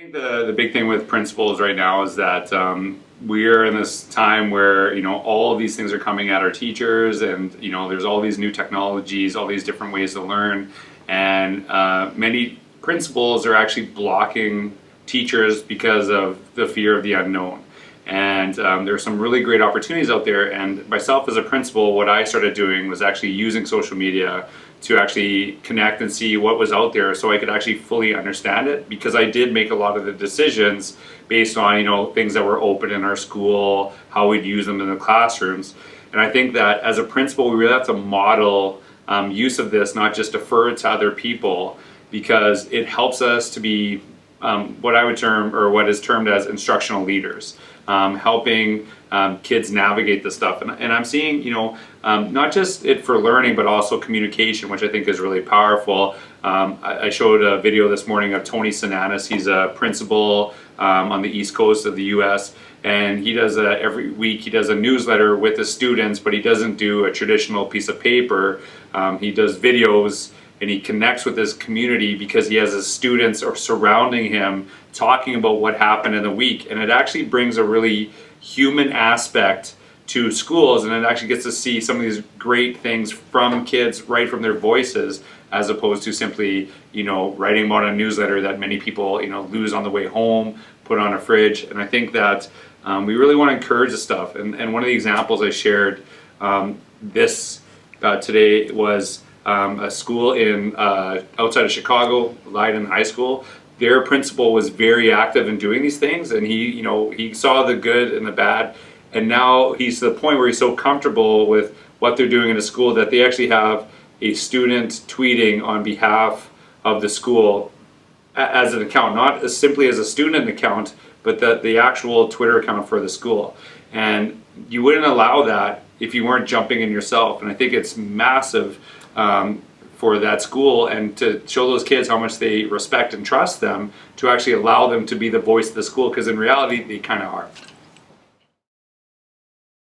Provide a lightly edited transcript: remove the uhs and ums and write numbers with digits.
I think the big thing with principals right now is that we're in this time where all of these things are coming at our teachers, and there's all these new technologies, all these different ways to learn, and many principals are actually blocking teachers because of the fear of the unknown. And there are some really great opportunities out there, and myself as a principal, what I started doing was actually using social media to actually connect and see what was out there so I could actually fully understand it, because I did make a lot of the decisions based on things that were open in our school, how we'd use them in the classrooms. And I think that as a principal we really have to model use of this, not just defer it to other people, because it helps us to be what I would term, or what is termed as, instructional leaders, helping kids navigate this stuff. And I'm seeing, not just it for learning, but also communication, which I think is really powerful. I showed a video this morning of Tony Sinanis. He's a principal on the East Coast of the US, and he does every week he does a newsletter with the students, but he doesn't do a traditional piece of paper. He does videos, and he connects with his community because he has his students are surrounding him talking about what happened in the week. And it actually brings a really human aspect to schools, and it actually gets to see some of these great things from kids right from their voices, as opposed to simply writing about a newsletter that many people lose on the way home, put on a fridge. And I think that we really want to encourage this stuff. And one of the examples I shared today was a school in outside of Chicago, Leiden High School. Their principal was very active in doing these things, and he saw the good and the bad, and now he's to the point where he's so comfortable with what they're doing in the school that they actually have a student tweeting on behalf of the school as an account, not as simply as a student account, but the actual Twitter account for the school. And you wouldn't allow that if you weren't jumping in yourself. And I think it's massive for that school, and to show those kids how much they respect and trust them, to actually allow them to be the voice of the school, because in reality they kind of are.